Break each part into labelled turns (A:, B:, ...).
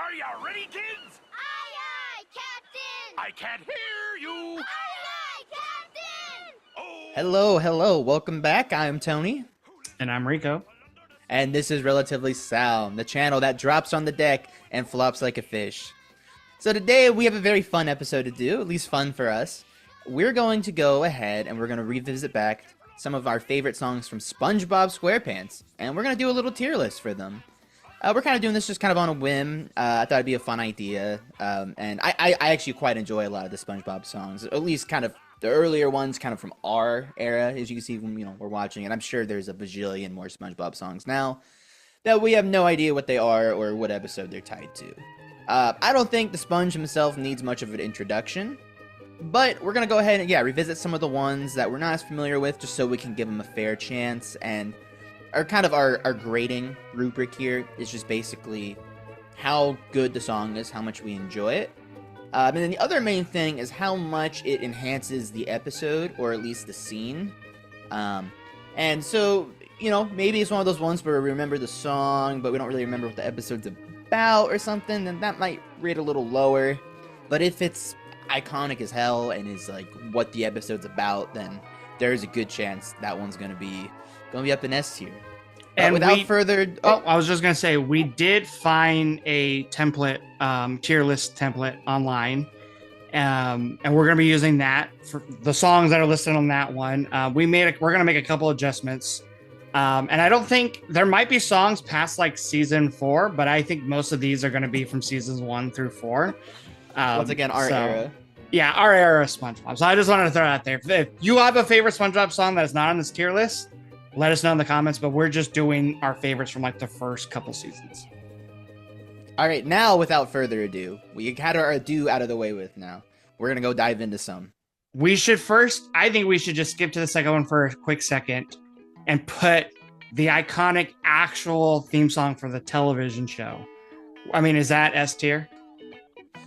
A: Are you ready, kids?
B: Aye, aye, Captain!
A: I can't hear you!
B: Aye, aye, Captain!
A: Oh!
C: Hello, welcome back. I'm Tony.
D: And I'm Rico.
C: And this is Relatively Sound, the channel that drops on the deck and flops like a fish. So today we have a very fun episode to do, at least fun for us. We're going to go ahead and we're going to revisit back some of our favorite songs from SpongeBob SquarePants. And we're going to do a little tier list for them. We're kind of doing this just kind of on a whim. I thought it'd be a fun idea. And I actually quite enjoy a lot of the SpongeBob songs, at least kind of the earlier ones kind of from our era, as you can see when we're watching. And I'm sure there's a bajillion more SpongeBob songs now that we have no idea what they are or what episode they're tied to. I don't think the Sponge himself needs much of an introduction, but we're going to go ahead and, revisit some of the ones that we're not as familiar with just so we can give them a fair chance. And our grading rubric here is just basically how good the song is, how much we enjoy it. And then the other main thing is how much it enhances the episode, or at least the scene. And so, maybe it's one of those ones where we remember the song, but we don't really remember what the episode's about or something, then that might rate a little lower. But if it's iconic as hell and is like what the episode's about, then there's a good chance that one's gonna be up in S tier. And without further
D: I was just gonna say, we did find a template, tier list template online, and we're gonna be using that for the songs that are listed on that one. We're gonna make a couple adjustments, and I don't think there might be songs past like season 4, but I think most of these are gonna be from seasons 1 through 4.
C: Once again, our era.
D: Yeah, our era of SpongeBob. So I just wanted to throw it out there. If you have a favorite SpongeBob song that is not on this tier list, let us know in the comments, but we're just doing our favorites from like the first couple seasons.
C: All right, now without further ado, we had our ado out of the way with now. We're going to go dive into some.
D: I think we should just skip to the second one for a quick second and put the iconic actual theme song for the television show. I mean, is that S tier?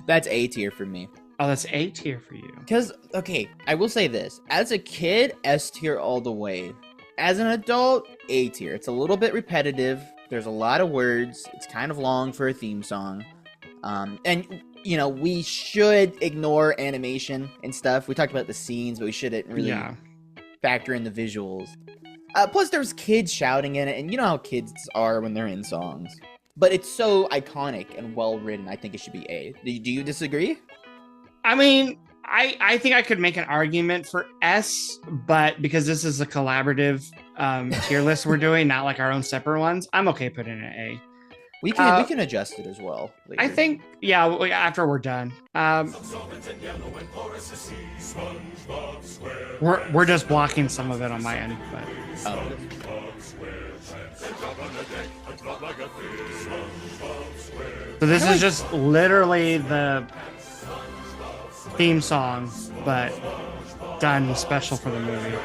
C: That's A tier for me.
D: Oh, that's A tier for you.
C: Because, okay, I will say this. As a kid, S tier all the way. As an adult, A tier. It's a little bit repetitive. There's a lot of words. It's kind of long for a theme song. And, we should ignore animation and stuff. We talked about the scenes, but we shouldn't really factor in the visuals. Plus, there's kids shouting in it, and you know how kids are when they're in songs. But it's so iconic and well-written, I think it should be A. Do you disagree?
D: I mean, I think I could make an argument for S, but because this is a collaborative tier list we're doing, not like our own separate ones, I'm okay putting it A.
C: We can adjust it as well later.
D: I think, after we're done. We're just blocking some of it on my end, but so this is just literally the theme song, but done special for the movie.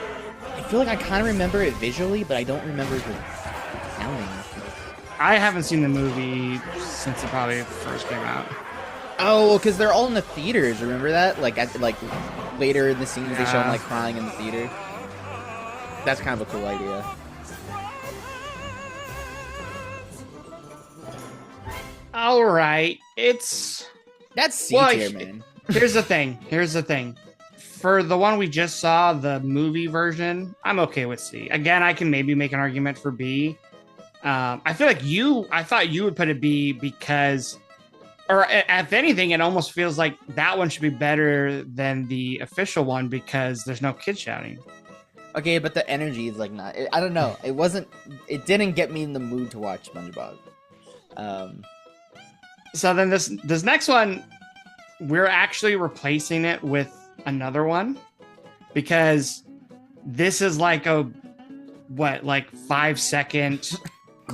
C: I feel like I kind of remember it visually, but I don't remember the sounding.
D: I haven't seen the movie since it probably first came out.
C: Oh, because they're all in the theaters. Remember that? Later in the scenes, they show them crying in the theater. That's kind of a cool idea.
D: All right, that's
C: C tier, man.
D: Here's the thing. For the one we just saw, the movie version, I'm okay with C. Again, I can maybe make an argument for B. I feel like I thought you would put it B because, or if anything, it almost feels like that one should be better than the official one because there's no kids shouting.
C: Okay, but the energy is not. I don't know. It didn't get me in the mood to watch SpongeBob.
D: So then this next one, we're actually replacing it with another one because this is like a 5-second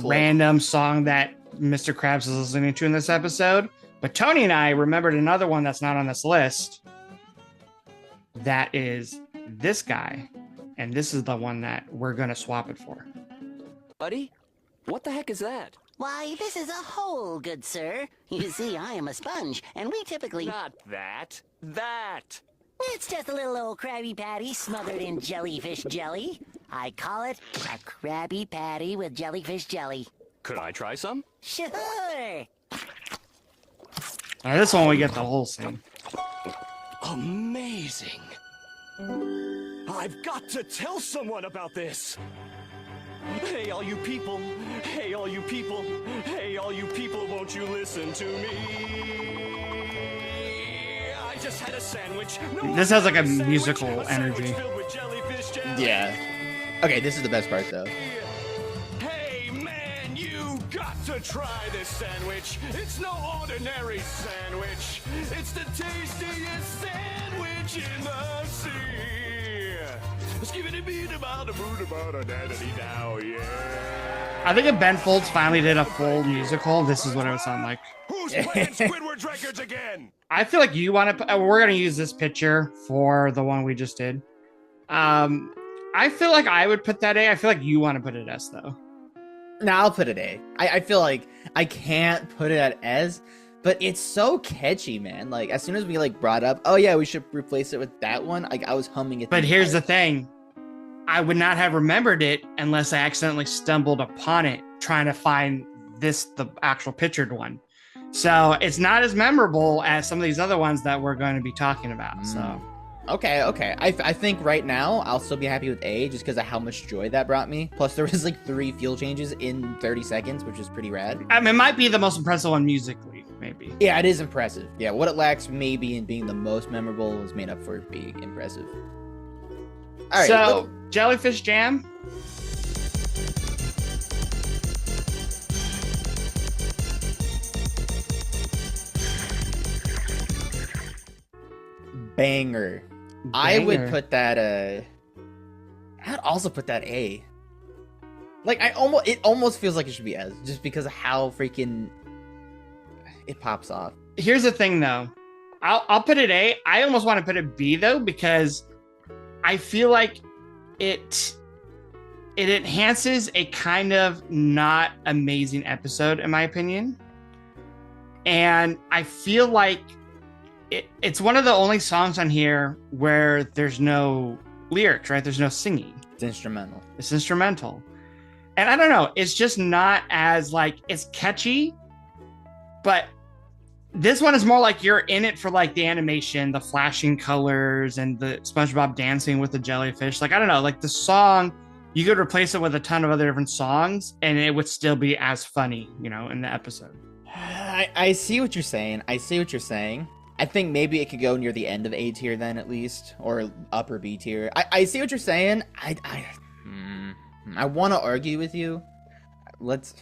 D: random song that Mr. Krabs is listening to in this episode. But Tony and I remembered another one that's not on this list. That is this guy. And this is the one that we're going to swap it for.
E: Buddy, what the heck is that?
F: Why, this is a hole, good sir. You see, I am a sponge, and we typically...
E: Not that. That!
F: It's just a little old Krabby Patty smothered in jellyfish jelly. I call it a Krabby Patty with jellyfish jelly.
E: Could I try some?
F: Sure!
D: All right, this one we get the whole scene.
E: Amazing. I've got to tell someone about this. Hey, all you people. Hey, all you people. Hey, all you people, won't you listen to me? I just had a sandwich. No,
D: This has like a
E: sandwich,
D: musical
E: a sandwich
D: energy.
E: filled with jellyfish jelly.
C: Yeah. Okay, this is the best part though.
E: Hey, man, you got to try this sandwich. It's no ordinary sandwich. It's the tastiest sandwich in the sea. Yeah.
D: I think if Ben Folds finally did a full musical, this is what it would sound like.
E: Who's playing Squidward's records again?
D: I feel like you want to. We're gonna use this picture for the one we just did. I feel like I would put that A. I feel like you want to put it S though.
C: No, I'll put it A. I feel like I can't put it at S, but it's so catchy, man. Like as soon as we like brought up, oh yeah, we should replace it with that one. Like I was humming it.
D: But here's the thing. I would not have remembered it unless I accidentally stumbled upon it trying to find the actual pictured one. So it's not as memorable as some of these other ones that we're going to be talking about. So
C: Okay. I think right now I'll still be happy with A just because of how much joy that brought me. Plus there was like 3 fuel changes in 30 seconds, which is pretty rad.
D: I mean, it might be the most impressive one musically, maybe.
C: Yeah, it is impressive. Yeah, what it lacks maybe in being the most memorable is made up for being impressive. All right.
D: So Jellyfish Jam.
C: Banger. I would put that I'd also put that A. Like it almost feels like it should be S just because of how freaking it pops off.
D: Here's the thing though. I'll put it A. I almost want to put it B though because I feel like it enhances a kind of not amazing episode in my opinion. And I feel like it's one of the only songs on here where there's no lyrics, right? There's no singing.
C: It's instrumental.
D: It's instrumental. And I don't know, it's just not as like, it's catchy, but this one is more like you're in it for like the animation, the flashing colors and the SpongeBob dancing with the jellyfish. Like, I don't know, like the song, you could replace it with a ton of other different songs and it would still be as funny, you know, in the episode.
C: I see what you're saying. I think maybe it could go near the end of A tier then at least, or upper B tier. I see what you're saying. I want to argue with you. Let's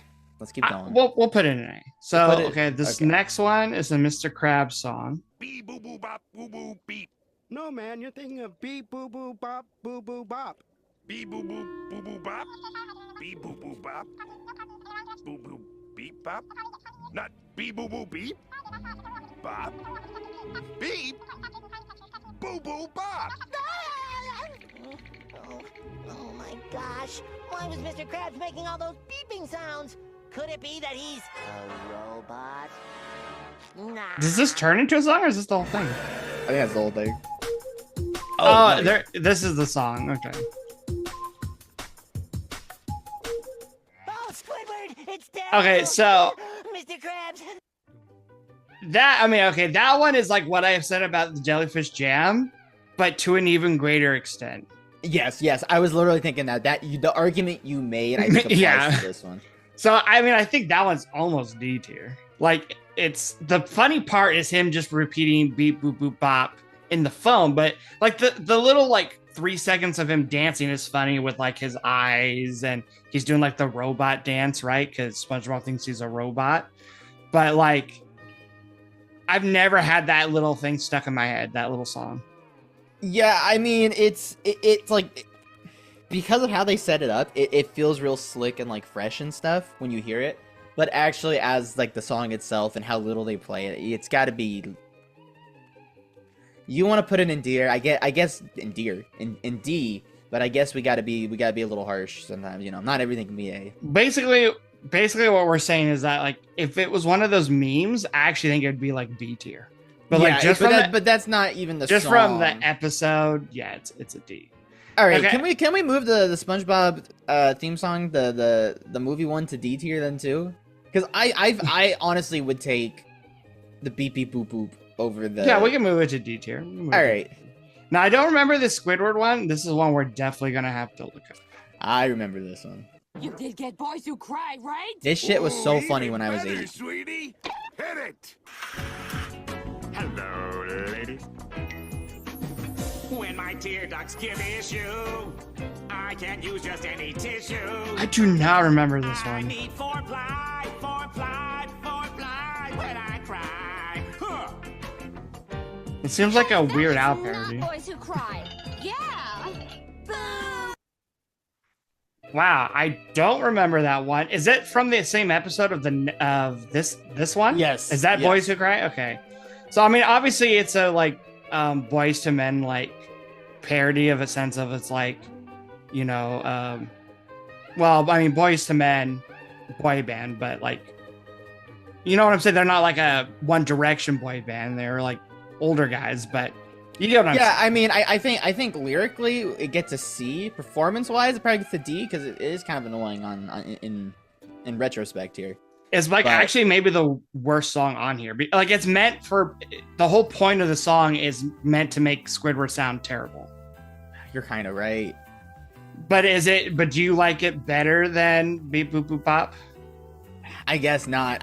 C: keep going.
D: We'll put it in A. So this next one is a Mr. Krabs song.
A: Beep boo boo bop boo boo beep. No man, you're thinking of beep boo boo bop boo boo bop. Beep boo boo boo boo bop. Beep boo boo bop. Boo boo beep bop. Not beep boo boo beep. Bop. Beep. Boo boo bop.
F: Oh my gosh. Why was Mr. Krabs making all those beeping sounds? Could it be that he's a robot? Nah.
D: Does this turn into a song or is this the whole thing?
C: I think that's the whole thing.
D: Oh, this is the song. Okay.
F: Oh, Squidward! It's dead!
D: Okay, so
F: Mr. Krabs!
D: that one is like what I have said about the Jellyfish Jam, but to an even greater extent.
C: Yes. I was literally thinking that the argument you made, I think applies to this one.
D: So, I mean, I think that one's almost D tier. Like, it's the funny part is him just repeating beep, boop, boop, bop in the phone. But like the little like 3 seconds of him dancing is funny with like his eyes and he's doing like the robot dance, right? Because SpongeBob thinks he's a robot. But like, I've never had that little thing stuck in my head, that little song.
C: Yeah, I mean, it's like, because of how they set it up, it feels real slick and like fresh and stuff when you hear it. But actually, as like the song itself and how little they play it, it's got to be. You want to put it in D? I guess in D. But I guess we gotta be a little harsh sometimes. You know, not everything can be A.
D: Basically, what we're saying is that like if it was one of those memes, I actually think it'd be like B tier. But
C: yeah,
D: like just
C: but that's not even the
D: just
C: song.
D: from the episode. Yeah, it's a D.
C: All right,
D: Okay.
C: can we move the SpongeBob theme song, the movie one, to D tier then too? Because I honestly would take the beep beep boop boop over the.
D: Yeah, we can move it to D tier.
C: All right.
D: Now I don't remember the Squidward one. This is one we're definitely gonna have to look at.
C: I remember this one.
G: You did get boys who cry, right?
C: This shit was so
A: Ooh,
C: funny
A: even
C: when I was
A: better,
C: 8.
A: Sweetie, hit it. Hello, ladies. When my tear ducts give issue, I can't use just any tissue.
D: I do not remember this
A: I
D: one.
A: need 4-ply, 4-ply, 4-ply when I cry. Huh.
D: It seems like a Weird Al
B: Not
D: parody.
B: boys who cry. Yeah. Boo.
D: Wow, I don't remember that one. Is it from the same episode of this one?
C: Yes,
D: Is that
C: yes.
D: Boys Who Cry? Okay. So I mean, obviously it's a like Boys to Men like parody of a sense of it's like, you know, well, I mean Boys to Men boy band, but like, you know what I'm saying? They're not like a One Direction boy band. They're like older guys, but you get what I'm saying.
C: Yeah, I mean, I think lyrically it gets a C. Performance wise, it probably gets a D because it is kind of annoying in retrospect here.
D: It's like
C: But-
D: actually maybe the worst song on here. Like it's meant for the whole point of the song is meant to make Squidward sound terrible.
C: You're kind of right.
D: But do you like it better than Beep Boop Boop Pop?
C: I guess not.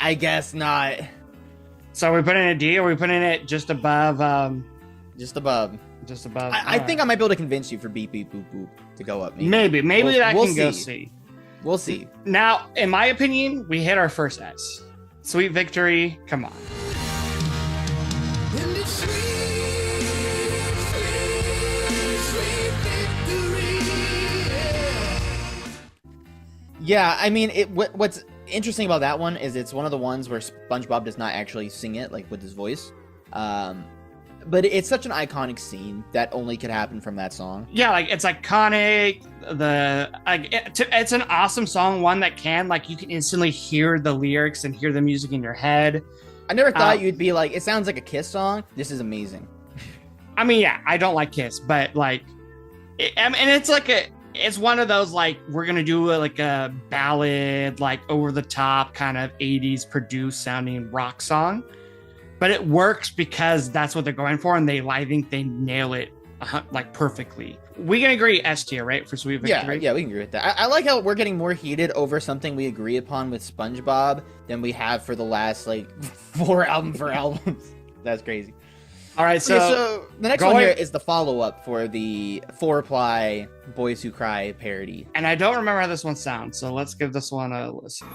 D: So are we putting it a D or are we putting it just above
C: Just above.
D: just above?
C: I think I might be able to convince you for beep beep boop boop to go up.
D: maybe
C: We'll-
D: that
C: we'll
D: can go
C: see.
D: C.
C: We'll see.
D: Now, in my opinion, we hit our first S. Sweet Victory, come on.
C: Yeah, I mean, what's interesting about that one is it's one of the ones where SpongeBob does not actually sing it like with his voice. But it's such an iconic scene that only could happen from that song.
D: Yeah, like it's iconic. It's an awesome song, one that can like you can instantly hear the lyrics and hear the music in your head.
C: I never thought you'd be like, it sounds like a Kiss song. This is amazing.
D: I mean, yeah, I don't like Kiss, but like, and it's like it's one of those like we're gonna do like a ballad, like over the top kind of '80s produced sounding rock song, but it works because that's what they're going for, and I think they nail it like perfectly. We can agree S tier, right, for Sweet Victory?
C: Yeah, we can agree with that. I like how we're getting more heated over something we agree upon with SpongeBob than we have for the last like 4 albums. That's crazy.
D: All right,
C: So the next one
D: going-
C: here is the follow-up for the 4-ply Boys Who Cry parody.
D: and I don't remember how this one sounds, so let's give this one a listen.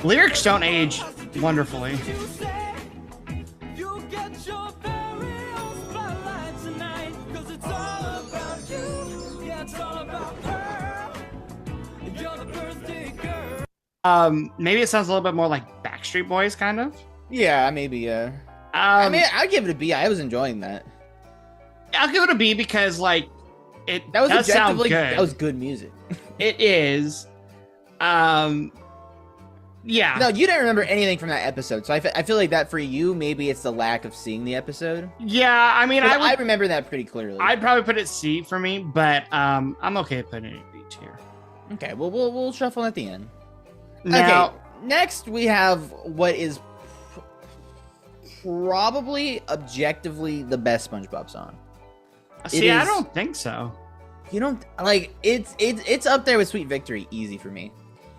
D: Lyrics don't age wonderfully. Maybe it sounds a little bit more like Backstreet Boys, kind of.
C: Yeah, maybe. I mean, I'd give it a B. I was enjoying that.
D: I'll give it a B because like it
C: That was
D: does sound
C: objectively
D: good.
C: that was good music.
D: It is. Yeah.
C: No, you didn't remember anything from that episode, so I feel like that for you, maybe it's the lack of seeing the episode.
D: Yeah, I mean,
C: 'Cause
D: I would,
C: remember that pretty clearly.
D: I'd probably put it C for me, but I'm okay putting it B tier.
C: Okay, well, we'll shuffle at the end.
D: Now,
C: Okay, next we have what is probably objectively the best SpongeBob song.
D: see, I
C: is-
D: don't think so.
C: You don't like it's up there with Sweet Victory, easy for me.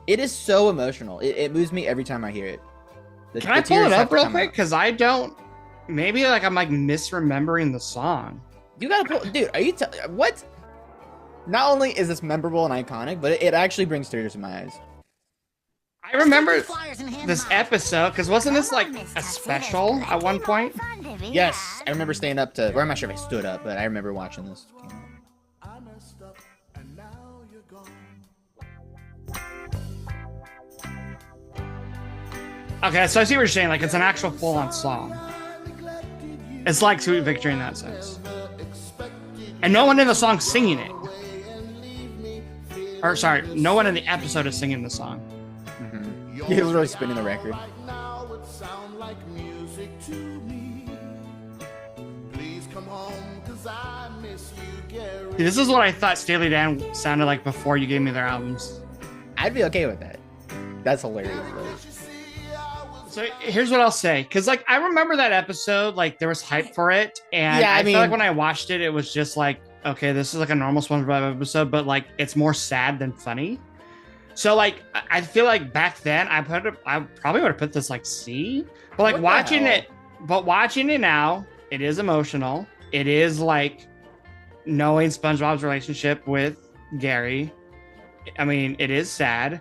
C: It is so emotional. It moves me every time I hear it.
D: Can I pull it up real quick? Because I don't. Maybe like I'm like misremembering the song.
C: You gotta pull, dude. Are you what? Not only is this memorable and iconic, but it actually brings tears to my eyes.
D: I remember
F: Flyers and hand
D: this
F: them out.
D: episode because wasn't this like a special at one point?
C: Yes, I remember staying up to. Or I'm not sure if I stood up, but I remember watching this.
D: Okay, so I see what you're saying. Like it's an actual full-on song. It's like Sweet Victory in that sense. And no one in the song singing it. Or sorry, no one in the episode is singing the song.
C: He was really spinning the record.
D: This is what I thought Steely Dan sounded like before you gave me their albums.
C: I'd be okay with that. That's hilarious, though.
D: So here's what I'll say, because like I remember that episode, like there was hype for it, and
C: Yeah, I
D: I feel
C: mean-
D: like when I watched it, it was just like, okay, this is like a normal SpongeBob episode, but like it's more sad than funny. So like I feel like back then I probably would have put this like C, but like
C: What the hell?
D: watching it now, it is emotional. It is like knowing SpongeBob's relationship with Gary. I mean, it is sad.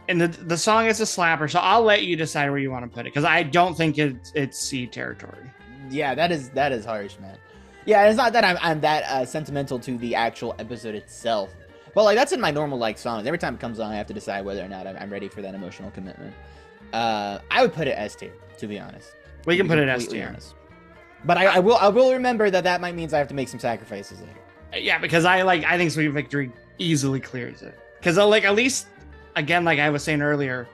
D: And the song is a slapper, so I'll let you decide where you want to put it, because I don't think it's C territory.
C: Yeah, that is harsh, man. Yeah, it's not that I'm that sentimental to the actual episode itself, but like that's in my normal like songs. Every time it comes on, I have to decide whether or not I'm ready for that emotional commitment. I would put it S tier, to be honest.
D: We can
C: To be
D: put it S
C: completely
D: tier.
C: honest. But I will remember that might means I have to make some sacrifices later.
D: Yeah, because I think Sweet Victory easily clears it. Because like at least, again, like I was saying earlier,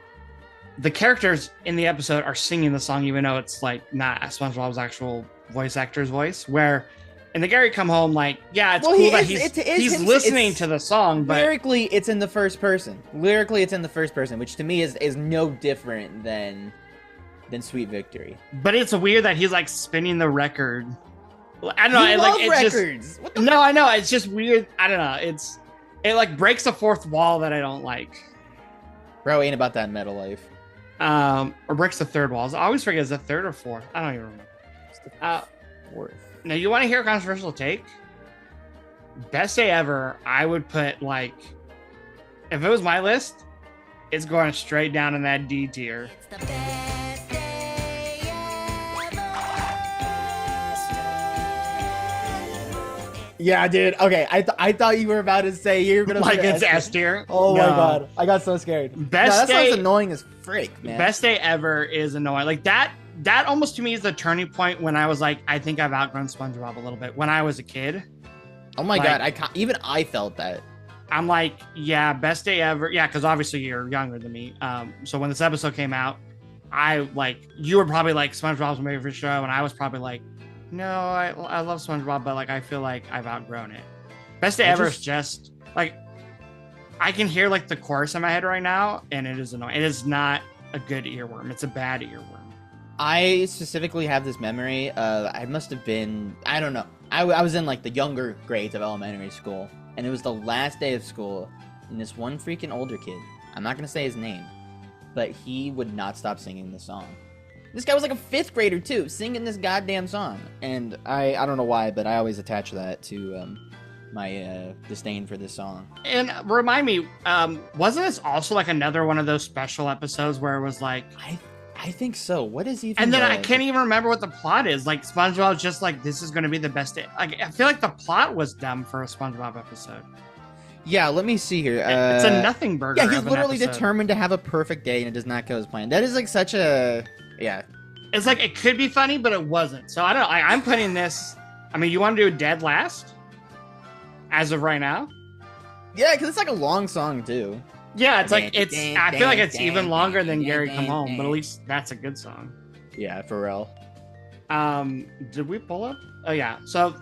D: the characters in the episode are singing the song, even though it's like not SpongeBob's actual voice actor's voice. Where in the Gary Come Home, like, yeah, it's cool that he's listening to the song, but
C: Lyrically, it's in the first person. Which to me is no different than Sweet Victory.
D: but it's weird that he's like spinning the record. I don't know.
C: You
D: like,
C: love
D: it's
C: records.
D: Just,
C: What the
D: no, I know. It's just weird. I don't know. It like breaks the fourth wall that I don't like.
C: Bro, ain't about that metal life.
D: Or breaks the third wall. I always forget, is it third or fourth? I don't even remember.
C: Fourth.
D: Now, you want to hear a controversial take? Best day ever, I would put, like, if it was my list, it's going straight down in that D tier.
C: Yeah, dude. Okay, I thought you were about to say you were gonna
D: Like,
C: put
D: it's
C: S
D: S tier.
C: Oh my
D: No.
C: god, I got so scared.
D: Best
C: that
D: day-
C: sounds annoying as frick, man.
D: Best day ever is annoying. Like, that almost to me is the turning point when I was like, I think I've outgrown SpongeBob a little bit. When I was a kid,
C: Oh my
D: like-
C: god, even I felt that.
D: I'm like, yeah, best day ever. Yeah, because obviously you're younger than me. So when this episode came out, you were probably like SpongeBob's my favorite show, and I was probably like, no, I love SpongeBob, but like I feel like I've outgrown it. Best day ever is just like, I can hear like the chorus in my head right now, and it is annoying. It is not a good earworm. It's a bad earworm.
C: I specifically have this memory. I must have been, I don't know. I was in like the younger grades of elementary school, and it was the last day of school, and this one freaking older kid, I'm not gonna say his name, but he would not stop singing the song. This guy was like a 5th grader too, singing this goddamn song, and I don't know why, but I always attach that to my disdain for this song.
D: And remind me, wasn't this also like another one of those special episodes where it was like,
C: I think so. What is even?
D: and then I can't even remember what the plot is. Like, SpongeBob's just like, this is going to be the best day. Like, I feel like the plot was dumb for a SpongeBob episode.
C: Yeah, let me see here.
D: It's a nothing burger.
C: Yeah, he's
D: of an
C: literally
D: episode.
C: determined to have a perfect day, and it does not go as planned. That is like such a
D: It's like, it could be funny, but it wasn't. So I don't know. I'm putting this. I mean, you want to do dead last? As of right now?
C: Yeah, because it's like a long song too.
D: Yeah, it's like, I feel like it's even longer than Gary Come Home, but at least that's a good song.
C: Yeah, for real.
D: Did we pull up? Oh yeah. So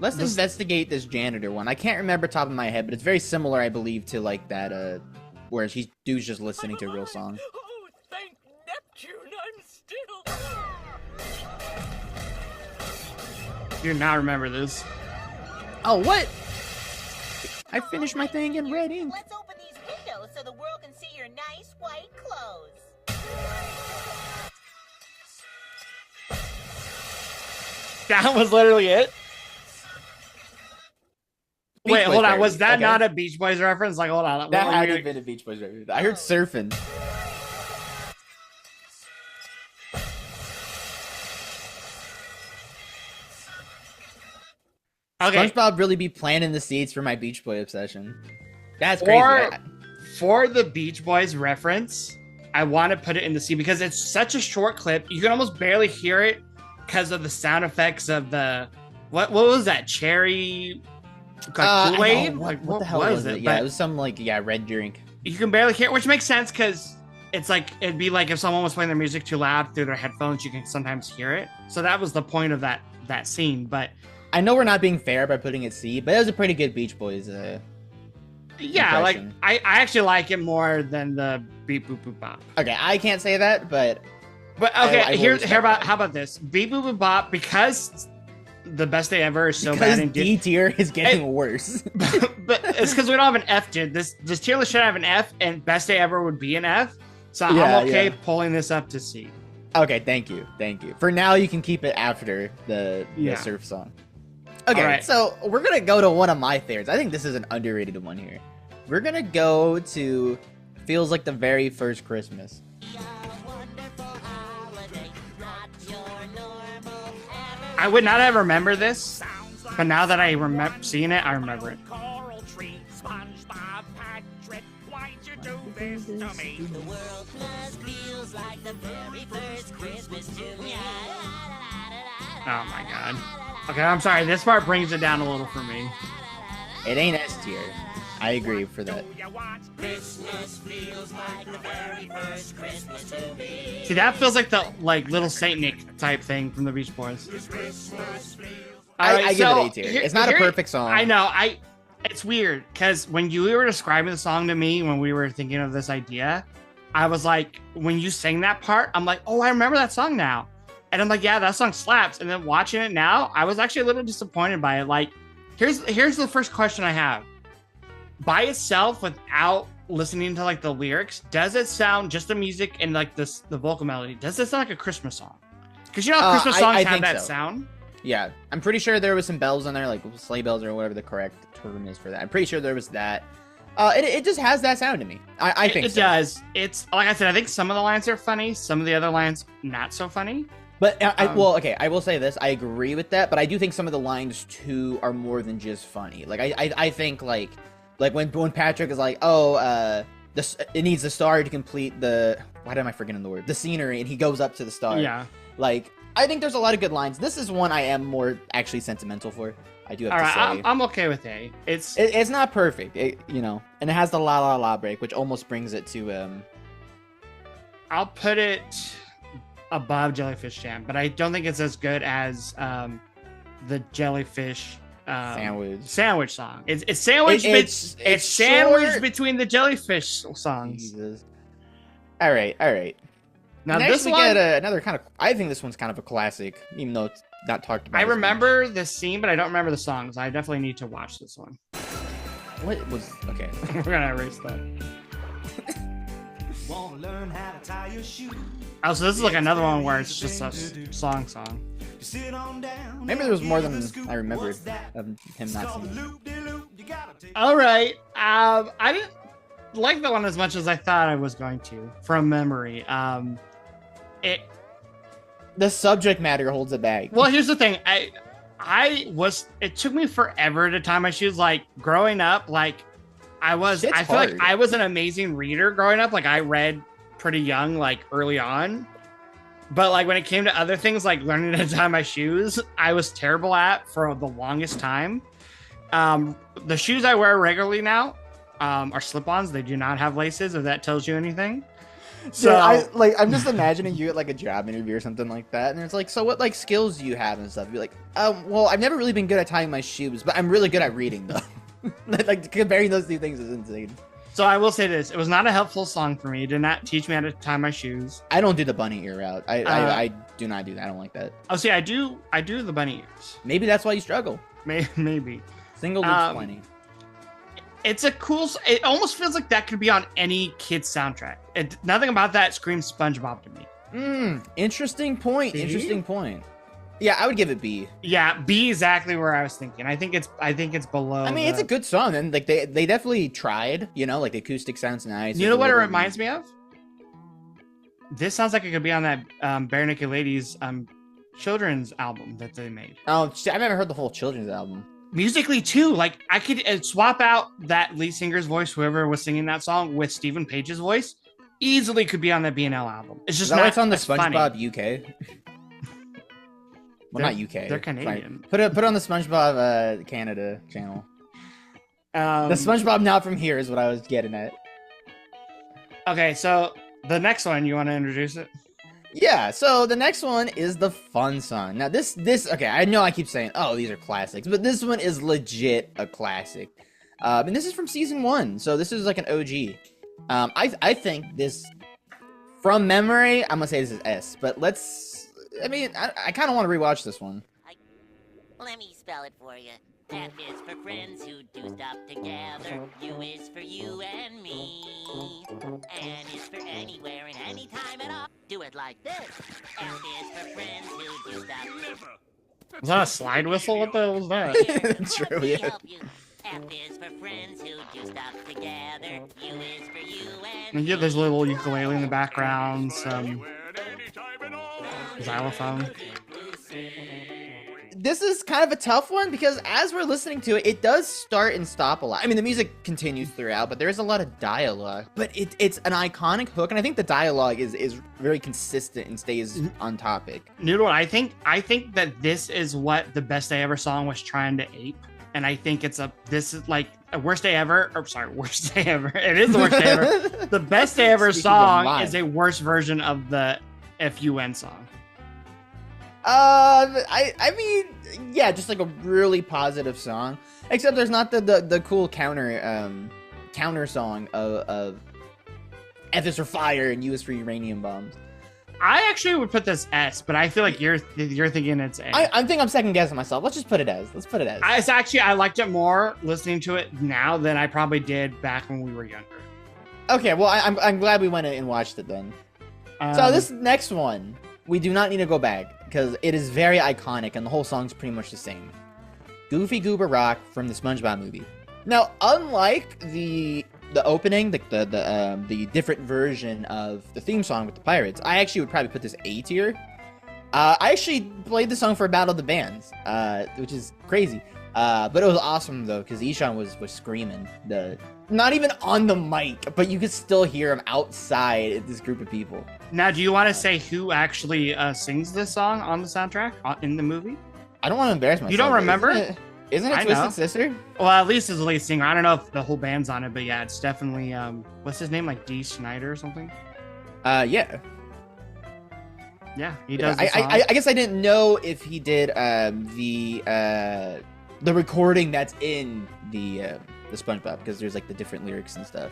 C: Let's investigate this janitor one. I can't remember top of my head, but it's very similar, I believe, to like that where dude's just listening to a real song.
G: Oh, thank Neptune, I'm still.
D: do not remember this.
C: Oh, what? I finished my thing in red ink.
F: Let's open these windows so the world can see your nice white clothes.
D: That was literally it.
C: Beach
D: Wait,
C: Boys
D: hold on.
C: reference.
D: Was that
C: Okay.
D: not a Beach Boys reference? Like, hold on.
C: That
D: What
C: had
D: were
C: to
D: you-
C: have been a Beach Boys reference. I heard surfing.
D: Okay.
C: SpongeBob really be planting the seeds for my Beach Boy obsession. That's crazy.
D: For the Beach Boys reference, I want to put it in the C because it's such a short clip. You can almost barely hear it because of the sound effects of the what was that cherry like Kool-Aid?
C: What,
D: Like,
C: what the hell was it? Yeah,
D: But
C: it was some like red drink.
D: you can barely hear it, which makes sense because it's like it'd be like if someone was playing their music too loud through their headphones, you can sometimes hear it. So that was the point of that scene. But
C: I know we're not being fair by putting it C, but it was a pretty good Beach Boys.
D: Yeah, like
C: impression.
D: I actually like it more than the Beep Boop Boop Bop.
C: Okay, I can't say that, but
D: Okay,
C: I will
D: here
C: respect
D: about
C: that.
D: how about this? Beep Boop Boop Bop, because the Best Day Ever is so
C: because
D: bad and
C: D tier is getting worse.
D: but it's because we don't have an F tier. This tier list should have an F, and Best Day Ever would be an F. So
C: Yeah,
D: I'm okay
C: yeah.
D: pulling this up to C.
C: Okay, thank you. For now, you can keep it after the
D: Yeah.
C: surf song. Okay,
D: All right.
C: so we're gonna go to one of my favorites. I think this is an underrated one here. We're gonna go to "Feels Like the Very First Christmas."
D: I would not have remembered this, but now that I remember seeing it, I remember it.
G: Coral tree, SpongeBob, Patrick, why'd you do this to me?
F: The world plus feels like the very first Christmas to me.
D: Oh my god. Okay, I'm sorry. This part brings it down a little for me.
C: It ain't S tier. I agree for that.
G: You want
F: Christmas feels like the very first Christmas to me.
D: See, that feels like the Little Saint Nick type thing from the Beach Boys.
C: I give it A tier. It's not a perfect song.
D: I know. It's weird because when you were describing the song to me when we were thinking of this idea, I was like, when you sang that part, I'm like, oh, I remember that song now. And I'm like, yeah, that song slaps. And then watching it now, I was actually a little disappointed by it. Like, here's the first question I have. By itself, without listening to like the lyrics, does it sound just the music and like the vocal melody? Does it sound like a Christmas song? Because you know how Christmas songs
C: I
D: have
C: think
D: that
C: so.
D: sound.
C: Yeah, I'm pretty sure there was some bells on there, like sleigh bells or whatever the correct term is for that. I'm pretty sure there was that. It just has that sound to me. I think
D: it
C: so.
D: does. It's like I said. I think some of the lines are funny. Some of the other lines not so funny.
C: But I will say this. I agree with that, but I do think some of the lines too are more than just funny. Like I think like when Patrick is like, oh, it needs a star to complete the, why am I forgetting the word? The scenery, and he goes up to the star.
D: Yeah.
C: Like, I think there's a lot of good lines. This is one I am more actually sentimental for. I do have
D: All
C: to
D: right,
C: say.
D: I'm okay with A.
C: It's not perfect, and it has the la la la break, which almost brings it to
D: I'll put it above Jellyfish Jam, but I don't think it's as good as the Jellyfish sandwich song. It's sandwiched. It's sandwiched
C: short.
D: between the Jellyfish songs.
C: Jesus. All right.
D: Now
C: Next
D: this
C: we
D: one,
C: get another kind of. I think this one's kind of a classic, even though it's not talked about.
D: I
C: as much.
D: remember the scene, but I don't remember the songs. I definitely need to watch this one.
C: What was okay?
D: We're gonna erase that.
E: Wanna learn how to tie your shoe.
D: Oh, so this is like another one where it's just a song.
E: Sit on down.
C: Maybe there was more than I remembered of him not singing.
D: All right. I didn't like that one as much as I thought I was going to from memory.
C: The subject matter holds it back.
D: Well, here's the thing. It took me forever to tie my shoes. Like growing up, like I feel
C: hard.
D: like I was an amazing reader growing up. Like I read pretty young, like early on. But like when it came to other things like learning to tie my shoes, I was terrible at for the longest time. The shoes I wear regularly now are slip-ons. They do not have laces, if that tells you anything. So
C: yeah, I'm just imagining you at like a job interview or something like that, and it's like, so what like skills do you have and stuff? You're like, well, I've never really been good at tying my shoes, but I'm really good at reading though. Like comparing those two things is insane.
D: So I will say this: it was not a helpful song for me. It did not teach me how to tie my shoes.
C: I don't do the bunny ear route. I do not do that. I don't like that.
D: Oh, see, I do the bunny ears.
C: Maybe that's why you struggle.
D: Maybe.
C: Single loops plenty.
D: It's a cool. It almost feels like that could be on any kid's soundtrack. Nothing about that screams SpongeBob to me.
C: Interesting point.
D: B?
C: Interesting point. Yeah, I would give it B.
D: Yeah, B exactly where I was thinking. I think it's below.
C: I mean, it's a good song, and like they definitely tried. You know, like the acoustic sounds nice.
D: You know what it reminds me of? This sounds like it could be on that Bare Naked Ladies children's album that they made.
C: Oh, I've never heard the whole children's album.
D: Musically too, like I could swap out that lead singer's voice, whoever was singing that song, with Stephen Page's voice. Easily could be on that B&L album. It's just not.
C: It's on the
D: as funny.
C: SpongeBob UK. Well, not UK.
D: They're Canadian.
C: Put it on the SpongeBob Canada channel. The SpongeBob not from here is what I was getting at.
D: Okay, so the next one, you want to introduce it?
C: Yeah, so the next one is the fun song. Now this okay, I know I keep saying, oh, these are classics, but this one is legit a classic. And this is from season 1, so this is like an OG. I think this, from memory, I'm gonna say this is S, but I kind of want to rewatch this one.
F: Let me spell it for you. F is for friends who do stuff together. U is for you and me. N is for anywhere and anytime at all. Do it like this. F is for friends who do stuff.
G: Never.
D: Was that a slide whistle? What the hell was that?
F: Here,
C: True,
F: let me
C: yeah.
F: help you. F is for friends who do stuff together. U is for you and
D: And yeah, there's a little ukulele in the background, some
G: Anywhere and anytime at all.
D: xylophone.
C: This is kind of a tough one because as we're listening to it, it does start and stop a lot. I mean, the music continues throughout, but there is a lot of dialogue. But it's an iconic hook, and I think the dialogue is very consistent and stays on topic.
D: Noodle, I think that this is what the Best Day Ever song was trying to ape. And I think this is like a worst day ever. Or sorry, worst day ever. It is the worst day ever. The Best Day Ever
C: Speaking of
D: song
C: mine.
D: is a worse version of the F.U.N. song.
C: I mean, yeah, just like a really positive song. Except there's not the cool counter song of F is for fire and U is for uranium bombs.
D: I actually would put this S, but I feel like you're thinking it's A.
C: I think I'm second guessing myself. Let's just put it as. Let's put it as.
D: I liked it more listening to it now than I probably did back when we were younger.
C: Okay, well, I'm glad we went and watched it then. So this next one, we do not need to go back because it is very iconic and the whole song's pretty much the same. Goofy Goober Rock from the SpongeBob movie. Now, unlike the opening, the different version of the theme song with the pirates, I actually would probably put this A tier. I actually played the song for Battle of the Bands, which is crazy. But it was awesome though, because Ishan was screaming, not even on the mic, but you could still hear him outside at this group of people.
D: Now, do you want to say who actually sings this song on the soundtrack in the movie?
C: I don't want to embarrass myself.
D: You don't remember?
C: Isn't it
D: I
C: Twisted
D: know.
C: Sister?
D: Well, at least it's the lead singer. I don't know if the whole band's on it, but yeah, it's definitely what's his name, like D. Snyder or something.
C: Yeah.
D: Yeah, he does.
C: I guess I didn't know if he did the recording that's in the SpongeBob, because there's like the different lyrics and stuff,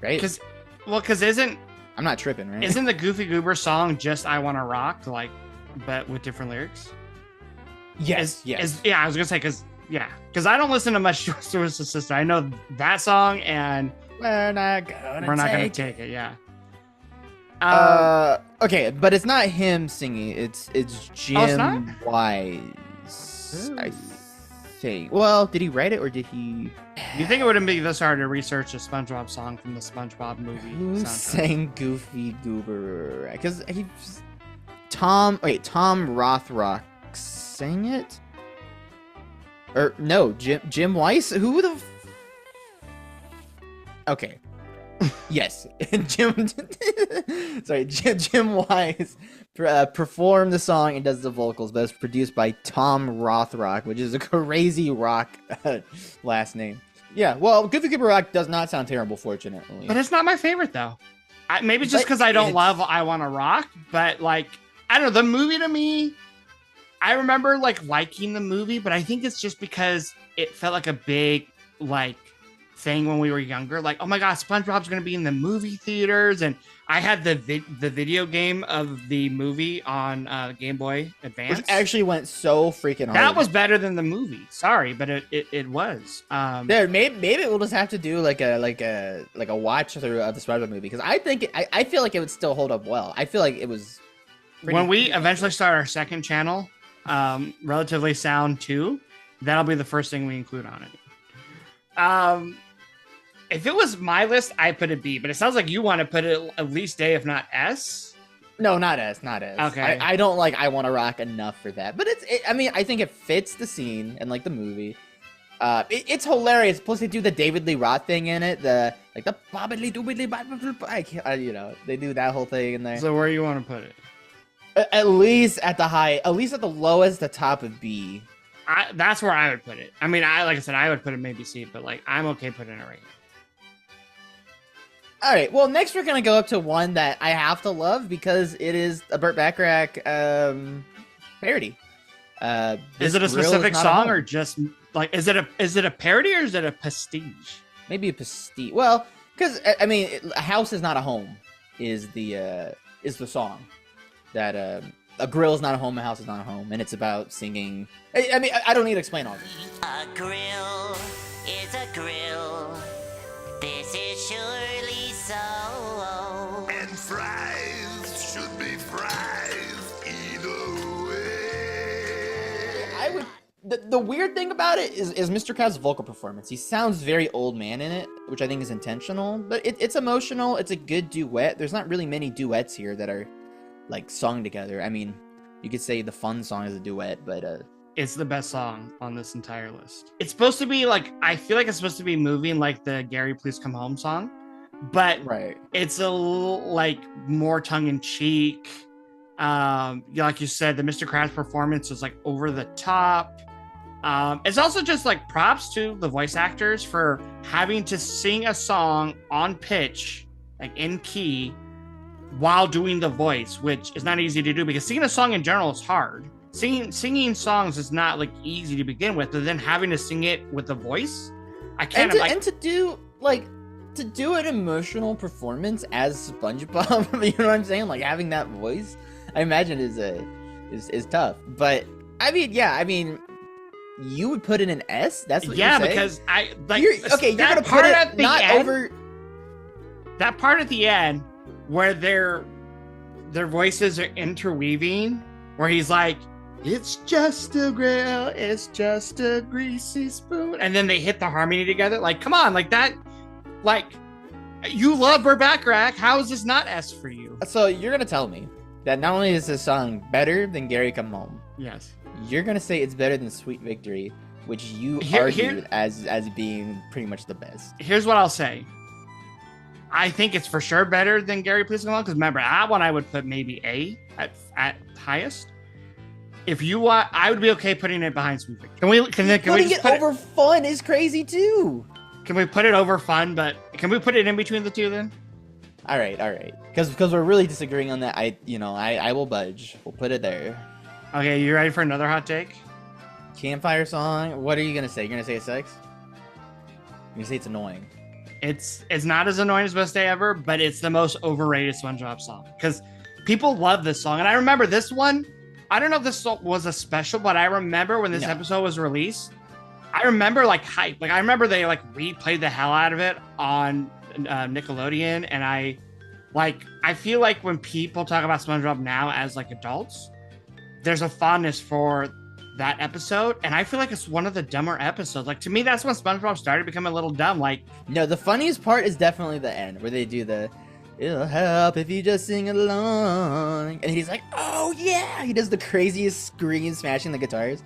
C: right?
D: Because isn't
C: I'm not tripping, right?
D: Isn't the Goofy Goober song just "I Wanna Rock," like, but with different lyrics?
C: Yes.
D: Yeah, I was gonna say because I don't listen to much Twisted Sister. I know that song and
C: we're not gonna
D: take it. Yeah.
C: Okay, but it's not him singing. It's Jim
D: it's not?
C: Wise. I think. Well, did he write it or did he?
D: You think it wouldn't be this hard to research a SpongeBob song from the SpongeBob movie?
C: Who
D: soundtrack?
C: sang Goofy Goober? Because Tom Rothrock sang it? Or no, Jim Weiss? Who the? Okay. Yes, Jim Wise performed the song and does the vocals, but it's produced by Tom Rothrock, which is a crazy rock last name. Yeah, well, Goofy Goober Rock does not sound terrible, fortunately.
D: But it's not my favorite though. Maybe just because I don't love "I Wanna Rock," but like I don't know, the movie to me, I remember like liking the movie, but I think it's just because it felt like a big like thing when we were younger, like, oh my god, SpongeBob's gonna be in the movie theaters, and I had the video game of the movie on Game Boy Advance.
C: Which actually went so freaking hard.
D: That was better than the movie. Sorry, but it was.
C: There, maybe we'll just have to do like a watch through of the SpongeBob movie, because I feel like it would still hold up well. I feel like it was
D: when we eventually start our second channel, Relatively Sound 2, that'll be the first thing we include on it. If it was my list, I put it B, but it sounds like you want to put it at least A, if not S.
C: No, not S.
D: Okay.
C: I don't like I Wanna Rock enough for that, but I mean, I think it fits the scene and like the movie. It's hilarious. Plus, they do the David Lee Roth thing in it. The bobbly doobly bobbly, they do that whole thing in there.
D: So where you want to put it?
C: At least at the lowest, the top of B.
D: That's where I would put it. I mean, like I said, I would put it maybe C, but like I'm okay putting it right here.
C: All right. Well, next we're gonna go up to one that I have to love because it is a Burt Bacharach parody.
D: Is it a specific song or just like is it a parody or is it a pastiche?
C: Maybe a pastiche. Well, because I mean, a house is not a home is the song that a grill is not a home, a house is not a home, and it's about singing. I mean, I don't need to explain all this.
F: A grill is a grill. This is surely so.
G: And fries should be fries either way.
C: I would. The weird thing about it is Mr. Krabs' vocal performance. He sounds very old man in it, which I think is intentional. But it's emotional. It's a good duet. There's not really many duets here that are like sung together. I mean, you could say the F.U.N song is a duet, but
D: it's the best song on this entire list. It's supposed to be like, I feel like it's supposed to be moving like the Gary Please Come Home song, but
C: right.
D: It's a little like more tongue in cheek. Like you said, the Mr. Krabs performance is like over the top. It's also just like props to the voice actors for having to sing a song on pitch, like in key, while doing the voice, which is not easy to do because singing a song in general is hard. Singing songs is not like easy to begin with, but then having to sing it with the voice, I can't.
C: And to do an emotional performance as SpongeBob, you know what I'm saying? Like having that voice, I imagine is tough. But I mean, you would put in an S. That's what you're saying?
D: Because
C: you're gonna put it not end, over
D: that part at the end where their voices are interweaving, where he's like, "It's just a grill, it's just a greasy spoon," and then they hit the harmony together. Like, come on, like that. Like, you love Burt Bacharach. How is this not S for you?
C: So you're gonna tell me that not only is this song better than Gary Come Home,
D: yes,
C: you're gonna say it's better than Sweet Victory, which you argued as being pretty much the best.
D: Here's what I'll say. I think it's for sure better than Gary Please Come Home, because remember, that one I would put maybe A at highest. If you want, I would be okay putting it behind Sweet Victory. Can we
C: putting
D: just
C: it over F.U.N is crazy too.
D: Can we put it over F.U.N, but can we put it in between the two then?
C: All right. Because we're really disagreeing on that. I will budge. We'll put it there.
D: Okay, you ready for another hot take?
C: Campfire song. What are you gonna say? You're gonna say it sucks? You're gonna say it's annoying.
D: It's not as annoying as Best Day Ever, but it's the most overrated SpongeBob song because people love this song. And I remember this one. I don't know if this was a special, but I remember when this episode was released, I remember like hype. Like I remember they like replayed the hell out of it on Nickelodeon, and I feel like when people talk about SpongeBob now as like adults, there's a fondness for that episode, and I feel like it's one of the dumber episodes. Like to me, that's when SpongeBob started becoming a little dumb. Like,
C: no, the funniest part is definitely the end where they do the "It'll help if you just sing along," and he's like, "Oh yeah!" He does the craziest scream, smashing the guitars.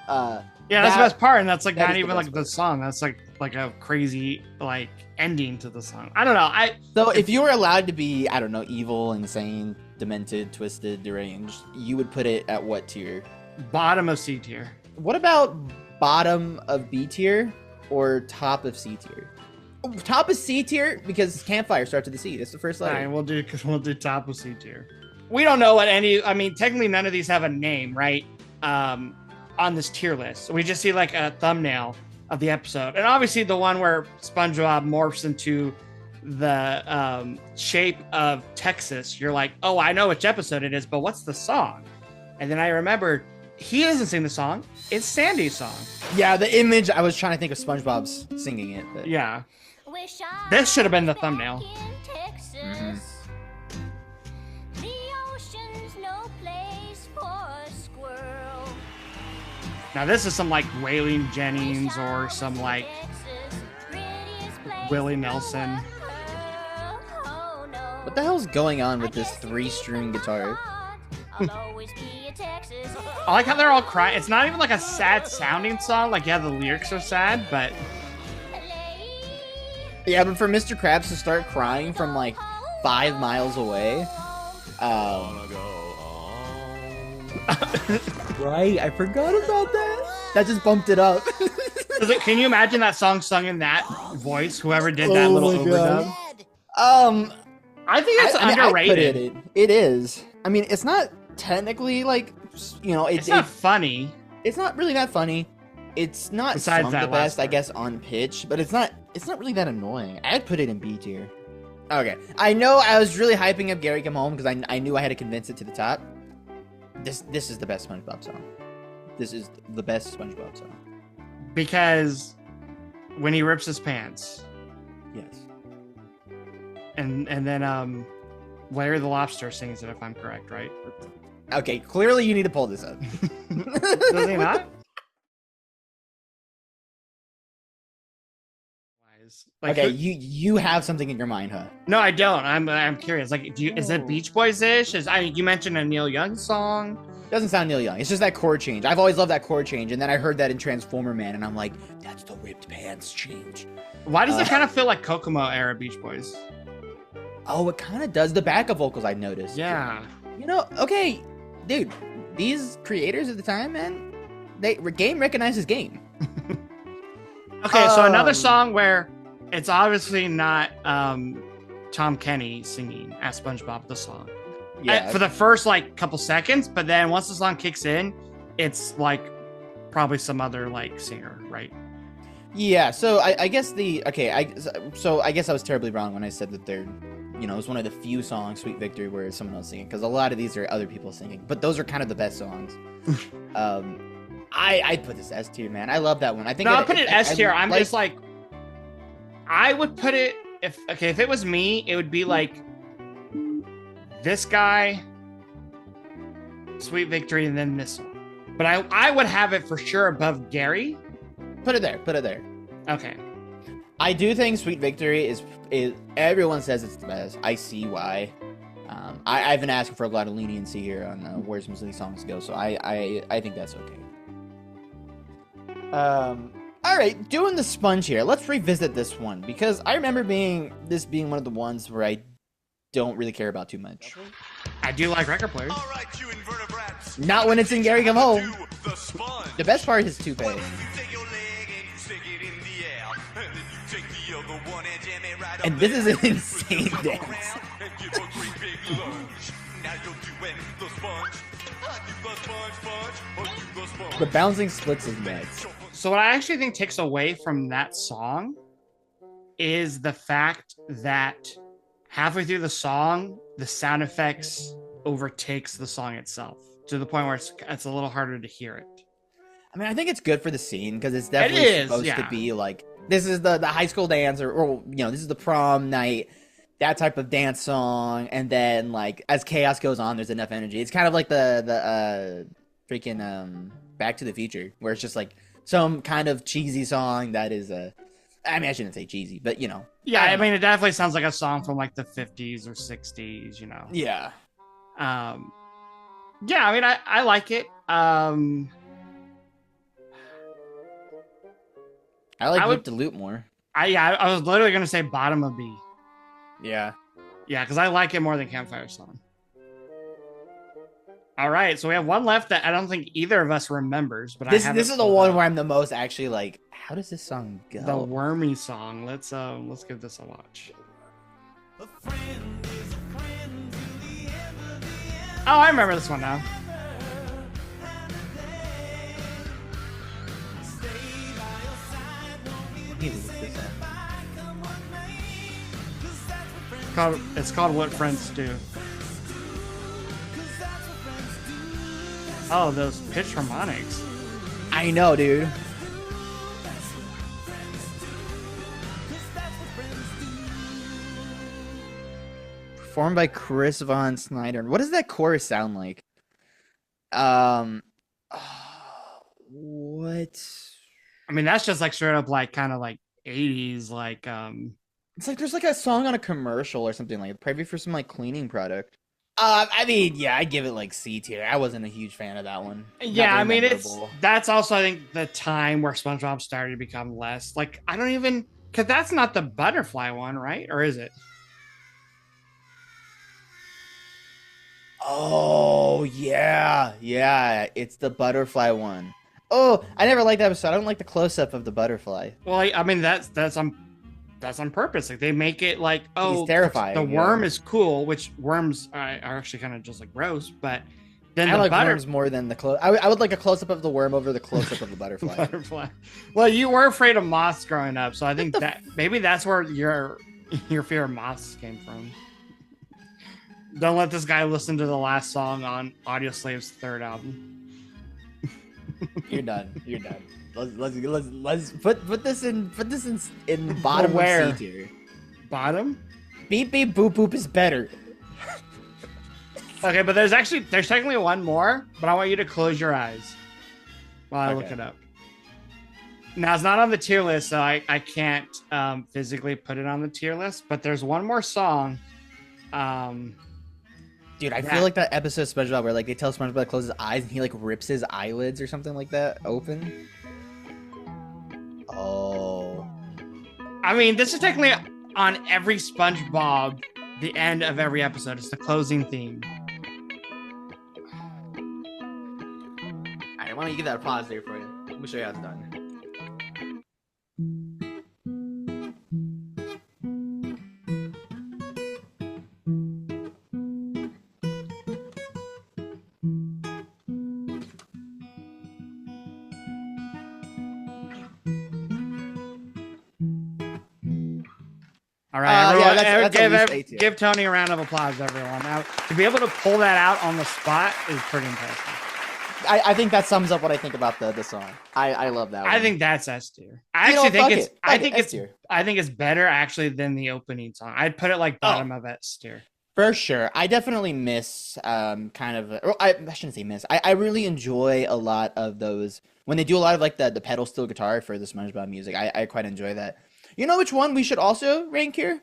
D: Yeah, that's the best part, and that's like not even like the song. That's like a crazy like ending to the song. I don't know.
C: So if you were allowed to be, I don't know, evil, insane, demented, twisted, deranged, you would put it at what tier?
D: Bottom of C tier.
C: What about bottom of B tier or top of C tier? Top of C tier because Campfire starts with the C. That's the first letter.
D: All right, we'll do top of C tier. We don't know what I mean, technically none of these have a name, right? On this tier list. We just see like a thumbnail of the episode. And obviously the one where SpongeBob morphs into the shape of Texas, you're like, oh, I know which episode it is, but what's the song? And then I remembered he doesn't sing the song. It's Sandy's song.
C: Yeah, the image, I was trying to think of SpongeBob's singing it. But...
D: yeah. This should have been the thumbnail.
C: Mm-hmm.
D: Now this is some like Waylon Jennings or some like Willie Nelson.
C: What the hell's going on with this 3-string guitar?
D: I like how they're all crying. It's not even like a sad sounding song. Like, yeah, the lyrics are sad, but...
C: yeah, but for Mr. Krabs to start crying from like 5 miles away... right, I forgot about that. That just bumped it up.
D: Can you imagine that song sung in that voice? Whoever did that little overdub. I think it's underrated.
C: It is. I mean, it's not technically like,
D: it's not funny.
C: It's not really that funny. It's not
D: Besides
C: sung
D: that
C: the best,
D: last
C: I guess, on pitch, but it's not really that annoying. I'd put it in B tier. Okay, I know I was really hyping up Gary Come Home because I knew I had to convince it to the top. This is the best SpongeBob song. This is the best SpongeBob song.
D: Because when he rips his pants.
C: Yes.
D: And then Larry the Lobster sings it, if I'm correct, right?
C: Okay, clearly you need to pull this up.
D: Does he not? Like,
C: okay, you have something in your mind, huh?
D: No, I don't. I'm curious. Like, is it Beach Boys-ish? You mentioned a Neil Young song.
C: Doesn't sound Neil Young. It's just that chord change. I've always loved that chord change, and then I heard that in Transformer Man, and I'm like, that's the ripped pants change.
D: Why does it kind of feel like Kokomo era Beach Boys?
C: Oh, it kind of does. The backup vocals I noticed.
D: Yeah.
C: Okay, dude, these creators at the time, man, game recognizes game.
D: Okay, so another song where it's obviously not Tom Kenny singing as SpongeBob the song.
C: Yeah.
D: For the first like couple seconds, but then once the song kicks in, it's like probably some other like singer, right?
C: Yeah. So I guess I guess I was terribly wrong when I said that they're, it was one of the few songs, Sweet Victory, where it's someone else singing, because a lot of these are other people singing, but those are kind of the best songs. I'd put this S tier, man. I love that one. I think
D: I'll put it S tier. I'm just like, I would put it if it was me, it would be like this guy, Sweet Victory, and then this one. But I would have it for sure above Gary.
C: Put it there.
D: Okay.
C: I do think Sweet Victory is everyone says it's the best. I see why. I've been asking for a lot of leniency here on where some of these songs go, so I think that's okay. All right, doing the sponge here. Let's revisit this one because I remember this being one of the ones where I don't really care about too much.
D: I do like record players.
E: All right, you invertebrates.
C: Not when it's in Gary Come Home.
E: The sponge.
C: The best part is his toupee.
E: Well, you take your leg and you stick it in the air, and then you take the other one and jam it right
C: And
E: up
C: this is
E: there.
C: an insane
E: Flip
C: dance.
E: around and give a great big lunge. Now you're doing the sponge. I do the sponge, or do the sponge.
C: The bouncing splits is nuts.
D: So what I actually think takes away from that song is the fact that halfway through the song, the sound effects overtakes the song itself to the point where it's a little harder to hear it.
C: I mean, I think it's good for the scene because it's definitely supposed to be like, this is the high school dance or this is the prom night, that type of dance song. And then like as chaos goes on, there's enough energy. It's kind of like the freaking Back to the Future, where it's just like some kind of cheesy song that is I mean, I shouldn't say cheesy, but
D: Yeah, I mean, it definitely sounds like a song from like the 50s or 60s,
C: Yeah.
D: Yeah, I mean, I like it. I
C: like
D: would
C: Loop to Loop more.
D: I was literally gonna say bottom of B.
C: Yeah.
D: Yeah, because I like it more than Campfire song. All right, so we have one left that I don't think either of us remembers, but
C: this is the one where I'm the most actually like, how does this song go?
D: The Wormy song. Let's give this a watch. Oh, I remember this one now. It's called What Friends Do. Oh, those pitch harmonics.
C: I know, dude. Performed by Chris Von Snyder. What does that chorus sound like? What?
D: I mean, that's just like straight up like kind of like 80s like
C: It's like there's like a song on a commercial or something like probably for some like cleaning product. I mean, yeah, I'd give it like C tier. I wasn't a huge fan of that one.
D: Yeah, I mean, that's also I think the time where SpongeBob started to become less like I don't even because that's not the butterfly one, right? Or is it?
C: Oh yeah, it's the butterfly one. Oh, I never liked that episode. I don't like the close up of the butterfly.
D: Well, I mean that's that's on purpose. Like they make it like, oh,
C: He's terrifying.
D: the worm is cool, which worms are actually kind of just like gross. But then
C: I
D: the
C: like worms more than the close. I would like a close up of the worm over the close up of the butterfly.
D: butterfly. Well, you were afraid of moths growing up, so I think that maybe that's where your fear of moths came from. Don't let this guy listen to the last song on Audio Slave's third album.
C: You're done. You're done. Let's put this in the bottom
D: Where?
C: of C tier.
D: Bottom?
C: Beep beep boop boop is better.
D: Okay, but there's technically one more, but I want you to close your eyes while I look it up. Now it's not on the tier list, so I can't physically put it on the tier list, but there's one more song.
C: Dude, I feel like that episode of SpongeBob where like they tell SpongeBob to close his eyes and he like rips his eyelids or something like that open. Oh.
D: I mean, this is technically on every SpongeBob, the end of every episode. It's the closing theme.
C: Alright, why don't you give that a pause there for you? Let me show you how it's done.
D: All right, everyone,
C: that's at least A tier.
D: give Tony a round of applause, everyone. Now, to be able to pull that out on the spot is pretty impressive.
C: I think that sums up what I think about the song. I love that one.
D: I think that's S tier. I think it's better actually than the opening song. I'd put it like bottom of S tier.
C: For sure. I definitely miss I shouldn't say miss. I really enjoy a lot of those when they do a lot of like the pedal steel guitar for the SpongeBob music. I quite enjoy that. You know which one we should also rank here?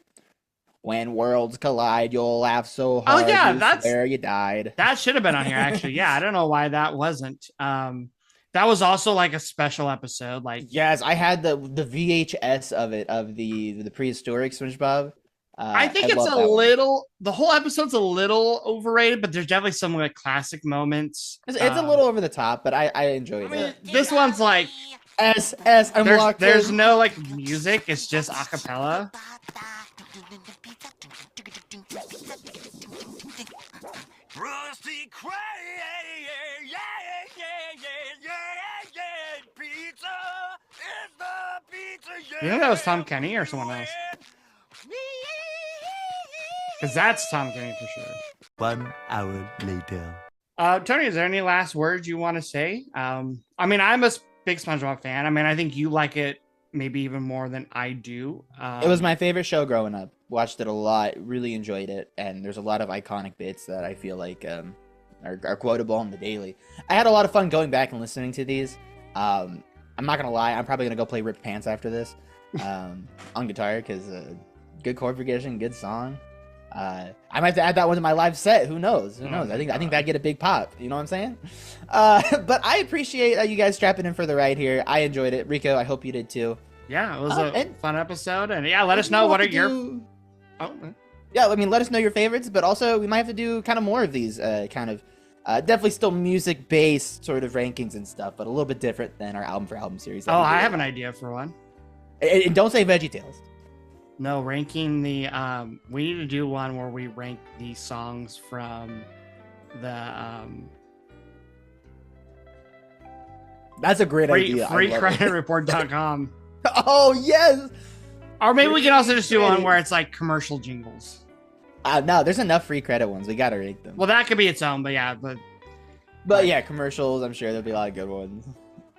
C: When worlds collide, you'll laugh so hard.
D: Oh yeah,
C: that's where you died.
D: That should have been on here actually. Yeah, I don't know why that wasn't. That was also like a special episode. Like
C: yes, I had the VHS of it of the prehistoric SpongeBob.
D: I think it's a little. The whole episode's a little overrated, but there's definitely some like classic moments.
C: It's a little over the top, but I enjoyed it.
D: This one's like
C: there's
D: no like music. It's just acapella.
G: Rusty Cray, pizza is the pizza.
D: You think that was Tom Kenny or someone else? Because that's Tom Kenny for sure.
E: 1 hour later.
D: Tony, is there any last words you want to say? I mean, I'm a big SpongeBob fan. I mean, I think you like it maybe even more than I do.
C: It was my favorite show growing up. Watched it a lot, really enjoyed it, and there's a lot of iconic bits that I feel like are quotable on the daily. I had a lot of fun going back and listening to these. I'm not gonna lie, I'm probably gonna go play Ripped Pants after this on guitar because good chord progression, good song. I might have to add that one to my live set. Who knows? Who knows? I think that'd get a big pop. You know what I'm saying? But I appreciate you guys strapping in for the ride here. I enjoyed it. Rico, I hope you did too.
D: Yeah, it was a fun episode, and yeah, let us know what are your.
C: Yeah, I mean, let us know your favorites, but also we might have to do kind of more of these definitely still music-based sort of rankings and stuff, but a little bit different than our album for album series.
D: I have an idea for one.
C: And don't say VeggieTales.
D: No, ranking the we need to do one where we rank the songs from the
C: That's a great idea.
D: freecreditreport.com.
C: Oh yes.
D: Or maybe we can also just do one where it's like commercial jingles.
C: No, there's enough free credit ones. We gotta rank them.
D: Well, that could be its own, but yeah,
C: but yeah, commercials. I'm sure there'll be a lot of good ones.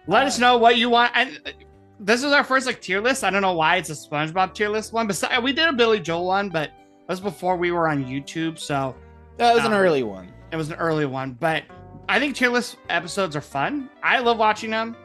D: Let us know what you want. And this is our first like tier list. I don't know why it's a SpongeBob tier list one, but we did a Billy Joel one, but that was before we were on YouTube, so
C: that was an early one.
D: It was an early one, but I think tier list episodes are fun. I love watching them.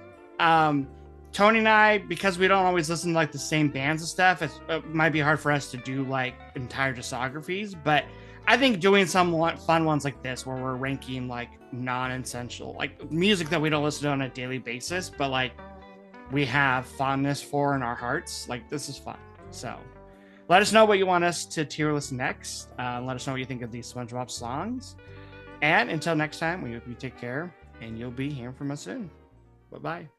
D: Tony and I, because we don't always listen to like the same bands and stuff, it might be hard for us to do like entire discographies, but I think doing some fun ones like this where we're ranking like non-essential, like music that we don't listen to on a daily basis, but like we have fondness for in our hearts, like this is fun. So let us know what you want us to tier list next. Let us know what you think of these SpongeBob songs. And until next time, we hope you take care and you'll be hearing from us soon. Bye-bye.